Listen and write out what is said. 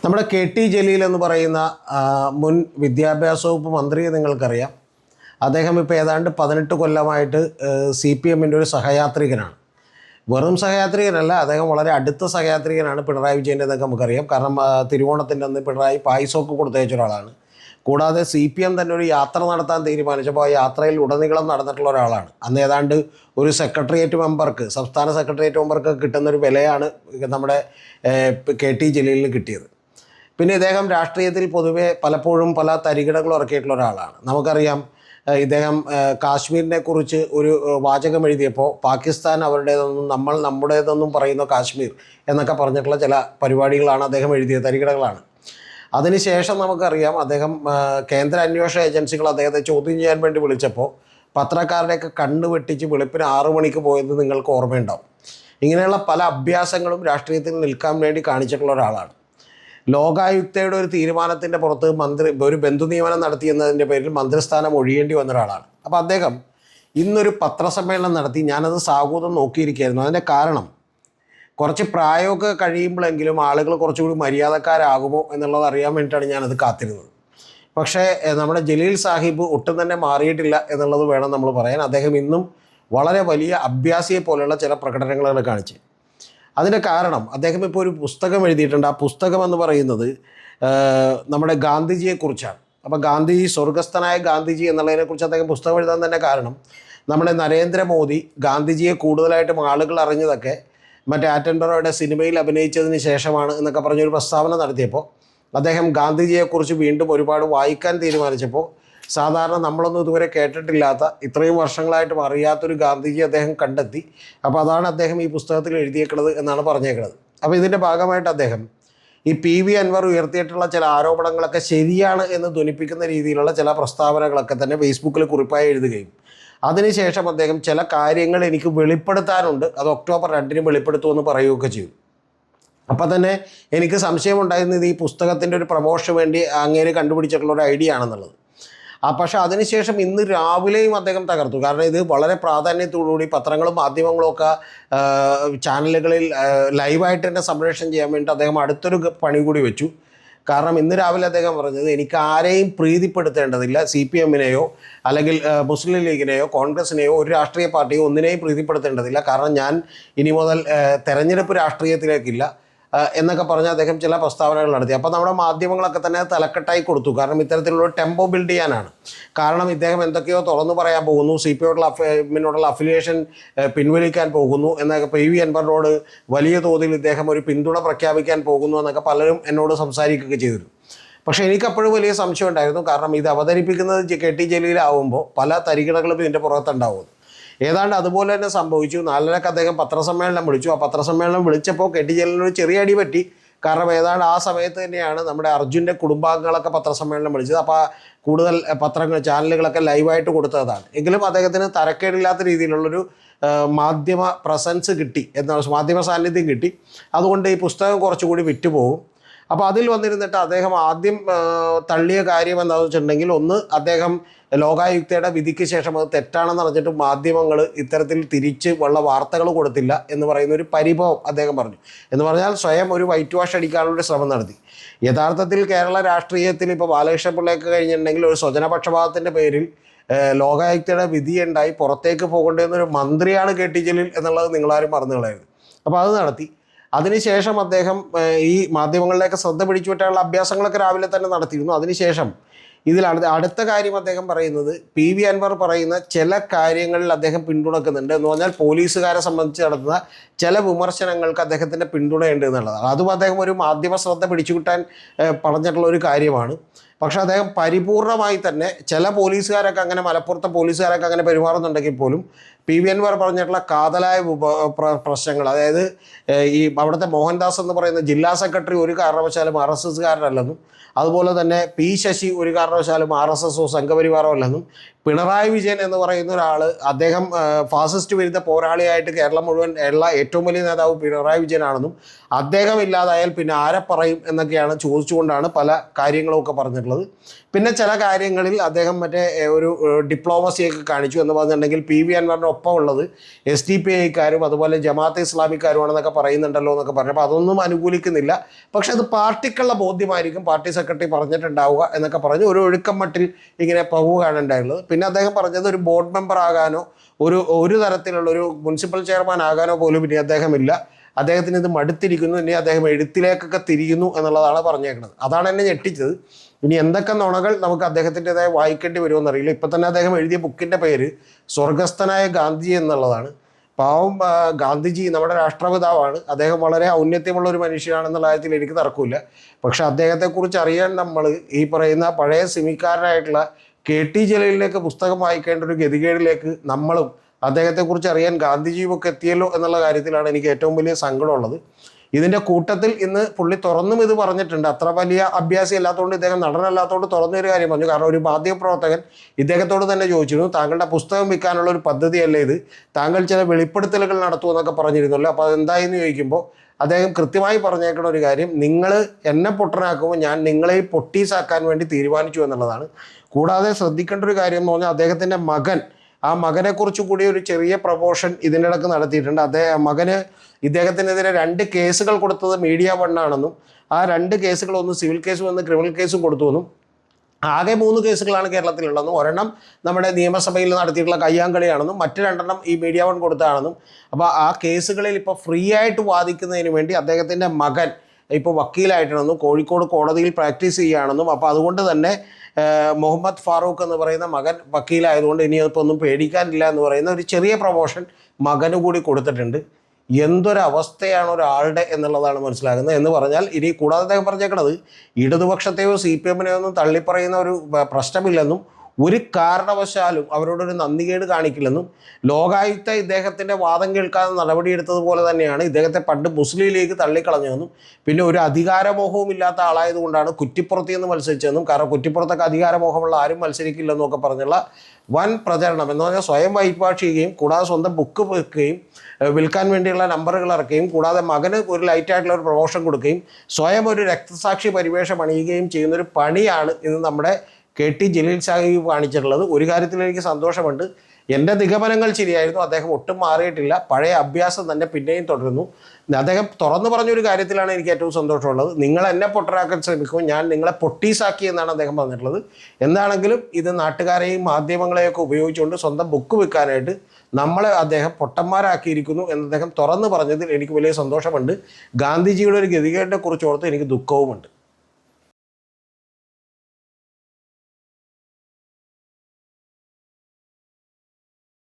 നമ്മുടെ K T Jaleel എന്ന് പറയുന്ന മുൻ വിദ്യാഭ്യാസ വകുപ്പ് മന്ത്രിയെ നിങ്ങൾക്കറിയാം. അദ്ദേഹം ഇപ്പോൾ ഏതാണ്ട് 18 കൊല്ലമായിട്ട് CPM-ൻ്റെ ഒരു സഹയാത്രികനാണ്. വെറും സഹയാത്രികനല്ല, അദ്ദേഹം വളരെ അടുത്ത സഹയാത്രികനാണ് പിണറായി വിജയൻ്റെ എന്നൊക്കെ നമുക്കറിയാം. കാരണം തിരുവോണത്തിൻ്റെ അന്ന് പിണറായി പായസമൊക്കെ കൊടുത്തയച്ച ഒരാളാണ്. കൂടാതെ CPM തന്നെ ഒരു യാത്ര നടത്താൻ തീരുമാനിച്ചപ്പോൾ ആ യാത്രയിൽ ഉടനീളം നടന്നിട്ടുള്ള ഒരാളാണ്. അന്ന് ഏതാണ്ട് ഒരു സെക്രട്ടേറിയറ്റ് മെമ്പർക്ക്, സംസ്ഥാന സെക്രട്ടേറിയറ്റ് മെമ്പർക്ക് കിട്ടുന്നൊരു വിലയാണ് നമ്മുടെ കെ ടി ജലീലിന് കിട്ടിയത്. പിന്നെ ഇദ്ദേഹം രാഷ്ട്രീയത്തിൽ പൊതുവെ പലപ്പോഴും പല തരികിടകളും ഇറക്കിയിട്ടുള്ള ഒരാളാണ്. നമുക്കറിയാം, ഇദ്ദേഹം കാശ്മീരിനെ കുറിച്ച് ഒരു വാചകം എഴുതിയപ്പോൾ പാകിസ്ഥാൻ അവരുടേതൊന്നും നമ്മൾ നമ്മുടേതൊന്നും പറയുന്ന കാശ്മീർ എന്നൊക്കെ പറഞ്ഞിട്ടുള്ള ചില പരിപാടികളാണ് അദ്ദേഹം എഴുതിയത്, തരികിടകളാണ്. അതിനുശേഷം നമുക്കറിയാം, അദ്ദേഹം കേന്ദ്ര അന്വേഷണ ഏജൻസികൾ അദ്ദേഹത്തെ ചോദ്യം ചെയ്യാൻ വേണ്ടി വിളിച്ചപ്പോൾ പത്രക്കാരുടെയൊക്കെ കണ്ണ് വെട്ടിച്ച് വെളുപ്പിന് 6 മണിക്ക് പോയത് നിങ്ങൾക്ക് ഓർമ്മയുണ്ടാവും. ഇങ്ങനെയുള്ള പല അഭ്യാസങ്ങളും രാഷ്ട്രീയത്തിൽ നിൽക്കാൻ വേണ്ടി കാണിച്ചിട്ടുള്ള ഒരാളാണ്. ലോകായുക്തയുടെ ഒരു തീരുമാനത്തിൻ്റെ പുറത്ത് ഒരു ബന്ധു നിയമനം നടത്തിയെന്നതിൻ്റെ പേരിൽ മന്ത്രിസ്ഥാനം ഒഴിയേണ്ടി വന്ന ഒരാളാണ്. അപ്പോൾ അദ്ദേഹം ഇന്നൊരു പത്രസമ്മേളനം നടത്തി. ഞാനത് സാഹൂതം നോക്കിയിരിക്കുകയായിരുന്നു. അതിൻ്റെ കാരണം, കുറച്ച് പ്രായമൊക്കെ കഴിയുമ്പോഴെങ്കിലും ആളുകൾ കുറച്ചുകൂടി മര്യാദക്കാരാകുമോ എന്നുള്ളത് അറിയാൻ വേണ്ടിയിട്ടാണ് ഞാനത് കാത്തിരുന്നത്. പക്ഷേ നമ്മുടെ ജലീൽ സാഹിബ് ഒട്ടും തന്നെ മാറിയിട്ടില്ല എന്നുള്ളത് വേണം നമ്മൾ പറയാൻ. അദ്ദേഹം ഇന്നും വളരെ വലിയ അഭ്യാസിയെ പോലെയുള്ള ചില പ്രകടനങ്ങളാണ് കാണിച്ചത്. അതിൻ്റെ കാരണം, അദ്ദേഹം ഇപ്പോൾ ഒരു പുസ്തകം എഴുതിയിട്ടുണ്ട്. ആ പുസ്തകം എന്ന് പറയുന്നത് നമ്മുടെ ഗാന്ധിജിയെക്കുറിച്ചാണ്. അപ്പോൾ ഗാന്ധിജി, സ്വർഗസ്ഥനായ ഗാന്ധിജി എന്നുള്ളതിനെക്കുറിച്ച് അദ്ദേഹം പുസ്തകം എഴുതാൻ തന്നെ കാരണം, നമ്മുടെ നരേന്ദ്രമോദി ഗാന്ധിജിയെ കൂടുതലായിട്ടും ആളുകൾ അറിഞ്ഞതൊക്കെ മറ്റേ ആറ്റൻബറോയുടെ സിനിമയിൽ അഭിനയിച്ചതിന് ശേഷമാണ് എന്നൊക്കെ പറഞ്ഞൊരു പ്രസ്താവന നടത്തിയപ്പോൾ അദ്ദേഹം ഗാന്ധിജിയെക്കുറിച്ച് വീണ്ടും ഒരുപാട് വായിക്കാൻ തീരുമാനിച്ചപ്പോൾ സാധാരണ നമ്മളൊന്നും ഇതുവരെ കേട്ടിട്ടില്ലാത്ത, ഇത്രയും വർഷങ്ങളായിട്ടും അറിയാത്തൊരു ഗാന്ധിജി അദ്ദേഹം കണ്ടെത്തി. അപ്പോൾ അതാണ് അദ്ദേഹം ഈ പുസ്തകത്തിൽ എഴുതിയേക്കുന്നത് എന്നാണ് പറഞ്ഞേക്കുന്നത്. അപ്പോൾ ഇതിൻ്റെ ഭാഗമായിട്ട് അദ്ദേഹം ഈ PV അൻവർ ഉയർത്തിയിട്ടുള്ള ചില ആരോപണങ്ങളൊക്കെ ശരിയാണ് എന്ന് ധ്വനിപ്പിക്കുന്ന രീതിയിലുള്ള ചില പ്രസ്താവനകളൊക്കെ തന്നെ ഫേസ്ബുക്കിൽ കുറിപ്പായി എഴുതുകയും, അതിനുശേഷം അദ്ദേഹം ചില കാര്യങ്ങൾ എനിക്ക് വെളിപ്പെടുത്താനുണ്ട്, അത് ഒക്ടോബർ 2-ന് വെളിപ്പെടുത്തുമെന്ന് പറയുകയൊക്കെ ചെയ്തു. അപ്പോൾ തന്നെ എനിക്ക് സംശയമുണ്ടായിരുന്നത് ഈ പുസ്തകത്തിൻ്റെ ഒരു പ്രമോഷന് വേണ്ടി അങ്ങേര് കണ്ടുപിടിച്ചിട്ടുള്ള ഒരു ഐഡിയ ആണെന്നുള്ളത്. പക്ഷേ അതിനുശേഷം ഇന്ന് രാവിലെയും അദ്ദേഹം തകർത്തു. കാരണം ഇത് വളരെ പ്രാധാന്യത്തോടുകൂടി പത്രങ്ങളും മാധ്യമങ്ങളും ഒക്കെ ചാനലുകളിൽ ലൈവായിട്ട് തന്നെ സംപ്രേഷണം ചെയ്യാൻ വേണ്ടി അദ്ദേഹം അടുത്തൊരു പണി കൂടി വെച്ചു. കാരണം ഇന്ന് രാവിലെ അദ്ദേഹം പറഞ്ഞത്, എനിക്ക് ആരെയും പ്രീതിപ്പെടുത്തേണ്ടതില്ല, CPM-നെയോ അല്ലെങ്കിൽ മുസ്ലിം ലീഗിനെയോ കോൺഗ്രസിനെയോ ഒരു രാഷ്ട്രീയ പാർട്ടിയോ ഒന്നിനെയും പ്രീതിപ്പെടുത്തേണ്ടതില്ല. കാരണം ഞാൻ ഇനി മുതൽ തെരഞ്ഞെടുപ്പ് രാഷ്ട്രീയത്തിലേക്കില്ല എന്നൊക്കെ പറഞ്ഞ് അദ്ദേഹം ചില പ്രസ്താവനകൾ നടത്തി. അപ്പോൾ നമ്മുടെ മാധ്യമങ്ങളൊക്കെ തന്നെ തലക്കെട്ടായി കൊടുത്തു. കാരണം ഇത്തരത്തിലുള്ള ടെമ്പോ ബിൽഡ് ചെയ്യാനാണ്. കാരണം ഇദ്ദേഹം എന്തൊക്കെയോ തുറന്നു പറയാൻ പോകുന്നു, CPM-നോടുള്ള അഫിലിയേഷൻ പിൻവലിക്കാൻ പോകുന്നു എന്നൊക്കെ, PV അൻവറിനോട് വലിയ തോതിൽ ഇദ്ദേഹം ഒരു പിന്തുണ പ്രഖ്യാപിക്കാൻ പോകുന്നു എന്നൊക്കെ പലരും എന്നോട് സംസാരിക്കുകയൊക്കെ ചെയ്തിരുന്നു. പക്ഷേ എനിക്കപ്പോഴും വലിയ സംശയം ഉണ്ടായിരുന്നു. കാരണം ഇത് അവതരിപ്പിക്കുന്നത് കെ ടി ജലീലാവുമ്പോൾ പല തരികിടകളും ഇതിൻ്റെ പുറത്തുണ്ടാവും. ഏതാണ്ട് അതുപോലെ തന്നെ സംഭവിച്ചു. 4:30 അദ്ദേഹം പത്രസമ്മേളനം വിളിച്ചു. ആ പത്രസമ്മേളനം വിളിച്ചപ്പോൾ കെ ടി ജലീലിനൊരു ചെറിയ അടി പറ്റി. കാരണം ഏതാണ്ട് ആ സമയത്ത് തന്നെയാണ് നമ്മുടെ അർജുൻ്റെ കുടുംബാംഗങ്ങളൊക്കെ പത്രസമ്മേളനം വിളിച്ചത്. അപ്പോൾ കൂടുതൽ ചാനലുകളൊക്കെ ലൈവായിട്ട് കൊടുത്തതാണ്. എങ്കിലും അദ്ദേഹത്തിന് തരക്കേടില്ലാത്ത രീതിയിലുള്ളൊരു മാധ്യമ പ്രസൻസ് കിട്ടി, മാധ്യമ സാന്നിധ്യം കിട്ടി. അതുകൊണ്ട് ഈ പുസ്തകം കുറച്ചുകൂടി വിറ്റുപോകും. അപ്പോൾ അതിൽ വന്നിരുന്നിട്ട് അദ്ദേഹം ആദ്യം തള്ളിയ കാര്യം എന്താണെന്ന് വെച്ചിട്ടുണ്ടെങ്കിൽ, ഒന്ന്, അദ്ദേഹം ലോകായുക്തയുടെ വിധിക്ക് ശേഷം അത് തെറ്റാണെന്ന് പറഞ്ഞിട്ട് മാധ്യമങ്ങൾ ഇത്തരത്തിൽ തിരിച്ച് ഉള്ള വാർത്തകൾ കൊടുത്തില്ല എന്ന് പറയുന്ന ഒരു പരിഭവം അദ്ദേഹം പറഞ്ഞു. എന്ന് പറഞ്ഞാൽ സ്വയം ഒരു വൈറ്റ് വാഷ് അടിക്കാനുള്ളൊരു ശ്രമം നടത്തി. യഥാർത്ഥത്തിൽ കേരള രാഷ്ട്രീയത്തിൽ ഇപ്പോൾ ബാലകൃഷ്ണ പിള്ളയൊക്കെ കഴിഞ്ഞിട്ടുണ്ടെങ്കിൽ ഒരു സ്വജനപക്ഷപാതത്തിൻ്റെ പേരിൽ ലോകായുക്തയുടെ വിധിയുണ്ടായി പുറത്തേക്ക് പോകേണ്ടുന്നൊരു മന്ത്രിയാണ് കെ ടി ജലീൽ എന്നുള്ളത് നിങ്ങളാരും മറന്നു കളയരുത്. അപ്പോൾ അത് നടത്തി. അതിനുശേഷം അദ്ദേഹം ഈ മാധ്യമങ്ങളിലേക്ക് ശ്രദ്ധ പിടിച്ചു പറ്റാനുള്ള അഭ്യാസങ്ങളൊക്കെ രാവിലെ തന്നെ നടത്തിയിരുന്നു. അതിനുശേഷം ഇതിൽ അടുത്ത കാര്യം അദ്ദേഹം പറയുന്നത്, PV അൻവർ പറയുന്ന ചില കാര്യങ്ങളിൽ അദ്ദേഹം പിന്തുണക്കുന്നുണ്ട് എന്ന് പറഞ്ഞാൽ പോലീസുകാരെ സംബന്ധിച്ച് നടത്തുന്ന ചില വിമർശനങ്ങൾക്ക് അദ്ദേഹത്തിൻ്റെ പിന്തുണയുണ്ട് എന്നുള്ളതാണ്. അതും അദ്ദേഹം ഒരു മാധ്യമ ശ്രദ്ധ പിടിച്ചുകിട്ടാൻ പറഞ്ഞിട്ടുള്ള ഒരു കാര്യമാണ്. പക്ഷേ അദ്ദേഹം പരിപൂർണമായി തന്നെ ചില പോലീസുകാരൊക്കെ അങ്ങനെ, മലപ്പുറത്തെ പോലീസുകാരൊക്കെ അങ്ങനെ പെരുമാറുന്നുണ്ടെങ്കിൽ പോലും PV അൻവർ പറഞ്ഞിട്ടുള്ള കാതലായ പ്രശ്നങ്ങൾ, അതായത് ഈ അവിടുത്തെ മോഹൻദാസ് എന്ന് പറയുന്ന ജില്ലാ സെക്രട്ടറി ഒരു കാരണവശാലും RSSകാരനല്ലെന്നും, അതുപോലെ തന്നെ P ശശി ഒരു കാരണവശാലും RSSോ സംഘപരിവാറോ അല്ലെന്നും, പിണറായി വിജയൻ എന്ന് പറയുന്ന ഒരാൾ, അദ്ദേഹം ഫാസിസ്റ്റ് വിരുദ്ധ പോരാളിയായിട്ട് കേരളം മുഴുവൻ ഉള്ള ഏറ്റവും വലിയ നേതാവ് പിണറായി വിജയനാണെന്നും അദ്ദേഹം ഇല്ലാതായാൽ പിന്നെ ആരെ പറയും എന്നൊക്കെയാണ് ചോദിച്ചുകൊണ്ടാണ് പല കാര്യങ്ങളൊക്കെ പറഞ്ഞിട്ടുള്ളത്. പിന്നെ ചില കാര്യങ്ങളിൽ അദ്ദേഹം മറ്റേ ഒരു ഡിപ്ലോമസിയൊക്കെ കാണിച്ചു എന്ന് പറഞ്ഞിട്ടുണ്ടെങ്കിൽ PV അൻവറിൻ്റെ ഒപ്പം ഉള്ളത് SDPIക്കാരും അതുപോലെ ജമാഅത്തെ ഇസ്ലാമിക്കാരുമാണെന്നൊക്കെ പറയുന്നുണ്ടല്ലോ എന്നൊക്കെ പറഞ്ഞപ്പോൾ അതൊന്നും അനുകൂലിക്കുന്നില്ല. പക്ഷെ അത് പാർട്ടിക്കുള്ള ബോധ്യമായിരിക്കും, പാർട്ടി സെക്രട്ടറി പറഞ്ഞിട്ടുണ്ടാവുക എന്നൊക്കെ പറഞ്ഞ് ഒരു ഒഴുക്കം മട്ടിൽ ഇങ്ങനെ പോവുകയാണ് ഉണ്ടായിട്ടുള്ളത്. പിന്നെ അദ്ദേഹം പറഞ്ഞത് ഒരു ബോർഡ് മെമ്പർ ആകാനോ ഒരു തരത്തിലുള്ള ഒരു മുനിസിപ്പൽ ചെയർമാൻ ആകാനോ പോലും ഇനി അദ്ദേഹമില്ല, അദ്ദേഹത്തിന് ഇത് മടുത്തിരിക്കുന്നു, ഇനി അദ്ദേഹം എഴുത്തിലേക്കൊക്കെ തിരിയുന്നു എന്നുള്ളതാണ് പറഞ്ഞേക്കുന്നത്. അതാണ് എന്നെ ഞെട്ടിച്ചത്. ഇനി എന്തൊക്കെ നുണകൾ നമുക്ക് അദ്ദേഹത്തിൻ്റെതായ വായിക്കേണ്ടി വരുമെന്നറിയില്ല. ഇപ്പം തന്നെ അദ്ദേഹം എഴുതിയ ബുക്കിൻ്റെ പേര് സ്വർഗസ്ഥനായ ഗാന്ധിജി എന്നുള്ളതാണ്. പാവം ഗാന്ധിജി നമ്മുടെ രാഷ്ട്രപിതാവാണ്, അദ്ദേഹം വളരെ ഔന്നത്യമുള്ള ഒരു മനുഷ്യനാണെന്നുള്ള കാര്യത്തിൽ എനിക്ക് തർക്കമില്ല. പക്ഷെ അദ്ദേഹത്തെക്കുറിച്ച് അറിയാൻ നമ്മൾ ഈ പറയുന്ന പഴയ സിമിക്കാരനായിട്ടുള്ള KT ജലീലിലേക്ക് പുസ്തകം വായിക്കേണ്ട ഒരു ഗതികേടിലേക്ക് നമ്മളും അദ്ദേഹത്തെക്കുറിച്ച് അറിയാൻ ഗാന്ധിജിയുമൊക്കെ എത്തിയല്ലോ എന്നുള്ള കാര്യത്തിലാണ് എനിക്ക് ഏറ്റവും വലിയ സങ്കടമുള്ളത്. ഇതിൻ്റെ കൂട്ടത്തിൽ ഇന്ന് പുള്ളി തുറന്നും ഇത് പറഞ്ഞിട്ടുണ്ട്. അത്ര വലിയ അഭ്യാസി അല്ലാത്തതുകൊണ്ട്, ഇദ്ദേഹം നടനല്ലാത്തതുകൊണ്ട് തുറന്നൊരു കാര്യം പറഞ്ഞു. കാരണം ഒരു മാധ്യമപ്രവർത്തകൻ ഇദ്ദേഹത്തോട് തന്നെ ചോദിച്ചിരുന്നു, താങ്കളുടെ പുസ്തകം വിൽക്കാനുള്ള ഒരു പദ്ധതിയല്ലേ ഇത്, താങ്കൾ ചില വെളിപ്പെടുത്തലുകൾ നടത്തുമെന്നൊക്കെ പറഞ്ഞിരുന്നല്ലോ, അപ്പോൾ അതെന്തായെന്ന് ചോദിക്കുമ്പോൾ അദ്ദേഹം കൃത്യമായി പറഞ്ഞേക്കുന്ന ഒരു കാര്യം, നിങ്ങൾ എന്നെ പൊട്ടനാക്കുമ്പോൾ ഞാൻ നിങ്ങളെ പൊട്ടീസാക്കാൻ വേണ്ടി തീരുമാനിച്ചു എന്നുള്ളതാണ്. കൂടാതെ ശ്രദ്ധിക്കേണ്ട ഒരു കാര്യം എന്ന് പറഞ്ഞാൽ അദ്ദേഹത്തിൻ്റെ മകൻ, ആ മകനെക്കുറിച്ച് കൂടി ഒരു ചെറിയ പ്രൊമോഷൻ ഇതിൻ്റെ ഇടയ്ക്ക് നടത്തിയിട്ടുണ്ട്. മകന് ഇദ്ദേഹത്തിനെതിരെ 2 കേസുകൾ കൊടുത്തത് മീഡിയ 1 ആണെന്നും ആ 2 കേസുകൾ, ഒന്ന് സിവിൽ കേസും ഒന്ന് ക്രിമിനൽ കേസും കൊടുത്തുവെന്നും ആകെ 3 കേസുകളാണ് കേരളത്തിലുള്ളതെന്നും ഒരെണ്ണം നമ്മുടെ നിയമസഭയിൽ നടത്തിയിട്ടുള്ള കയ്യാങ്കളിയാണെന്നും മറ്റ് 2 ഈ മീഡിയ 1 കൊടുത്തതാണെന്നും. അപ്പോൾ ആ കേസുകളിൽ ഇപ്പോൾ ഫ്രീ ആയിട്ട് വാദിക്കുന്നതിന് വേണ്ടി അദ്ദേഹത്തിൻ്റെ മകൻ ഇപ്പോൾ വക്കീലായിട്ടാണെന്നും കോഴിക്കോട് കോടതിയിൽ പ്രാക്ടീസ് ചെയ്യുകയാണെന്നും, അപ്പോൾ അതുകൊണ്ട് തന്നെ മുഹമ്മദ് ഫാറൂഖ് എന്ന് പറയുന്ന മകൻ വക്കീലായതുകൊണ്ട് ഇനി ഇപ്പോൾ ഒന്നും പേടിക്കാനില്ല എന്ന് പറയുന്ന ഒരു ചെറിയ പ്രൊമോഷൻ മകന് കൂടി കൊടുത്തിട്ടുണ്ട്. എന്തൊരവസ്ഥയാണ് ഒരാളുടെ എന്നുള്ളതാണ് മനസ്സിലാകുന്നത്. എന്ന് പറഞ്ഞാൽ ഇനി കൂടാതെ അദ്ദേഹം പറഞ്ഞേക്കണത് ഇടതുപക്ഷത്തെയോ CPMനെയോ ഒന്നും തള്ളിപ്പറയുന്ന ഒരു പ്രശ്നമില്ലെന്നും ഒരു കാരണവശാലും അവരോടൊരു നന്ദികേട് കാണിക്കില്ലെന്നും, ലോകായുക്ത ഇദ്ദേഹത്തിൻ്റെ വാദം കേൾക്കാതെ നടപടിയെടുത്തതുപോലെ തന്നെയാണ് ഇദ്ദേഹത്തെ പണ്ട് മുസ്ലിം ലീഗ് തള്ളിക്കളഞ്ഞതെന്നും, പിന്നെ ഒരു അധികാരമോഹവും ഇല്ലാത്ത ആളായതുകൊണ്ടാണ് കുറ്റിപ്പുറത്ത് നിന്ന് മത്സരിച്ചതെന്നും, കാരണം കുറ്റിപ്പുറത്തൊക്കെ അധികാരമോഹമുള്ള ആരും മത്സരിക്കില്ലെന്നും ഒക്കെ പറഞ്ഞുള്ള വൻ പ്രചരണം എന്ന് പറഞ്ഞാൽ സ്വയം വൈപ്പാഷ് ചെയ്യുകയും കൂടാതെ സ്വന്തം ബുക്ക് വെക്കുകയും വിൽക്കാൻ വേണ്ടിയുള്ള നമ്പറുകൾ ഇറക്കുകയും കൂടാതെ മകന് ഒരു ലൈറ്റായിട്ടുള്ള ഒരു പ്രൊമോഷൻ കൊടുക്കുകയും സ്വയം ഒരു രക്തസാക്ഷി പരിവേഷം അണിയുകയും ചെയ്യുന്നൊരു പണിയാണ് ഇന്ന് നമ്മുടെ KT ജലീൽ സാഹിബ് കാണിച്ചിട്ടുള്ളത്. ഒരു കാര്യത്തിൽ എനിക്ക് സന്തോഷമുണ്ട്, എൻ്റെ നിഗമനങ്ങൾ ശരിയായിരുന്നു, അദ്ദേഹം ഒട്ടും മാറിയിട്ടില്ല, പഴയ അഭ്യാസം തന്നെ പിന്നെയും തുടരുന്നു. അദ്ദേഹം തുറന്നു പറഞ്ഞൊരു കാര്യത്തിലാണ് എനിക്ക് ഏറ്റവും സന്തോഷമുള്ളത്, നിങ്ങൾ എന്നെ പൊട്ടരാക്കാൻ ശ്രമിക്കും, ഞാൻ നിങ്ങളെ പൊട്ടീസാക്കി എന്നാണ് അദ്ദേഹം പറഞ്ഞിട്ടുള്ളത്. എന്താണെങ്കിലും ഇത് നാട്ടുകാരെയും മാധ്യമങ്ങളെയൊക്കെ ഉപയോഗിച്ചുകൊണ്ട് സ്വന്തം ബുക്ക് വിൽക്കാനായിട്ട് നമ്മളെ അദ്ദേഹം പൊട്ടന്മാരാക്കിയിരിക്കുന്നു എന്ന് അദ്ദേഹം തുറന്നു പറഞ്ഞതിൽ എനിക്ക് വലിയ സന്തോഷമുണ്ട്. ഗാന്ധിജിയുടെ ഒരു ഗതികേടിനെ കുറിച്ച് ഓർത്ത് എനിക്ക് ദുഃഖവുമുണ്ട്.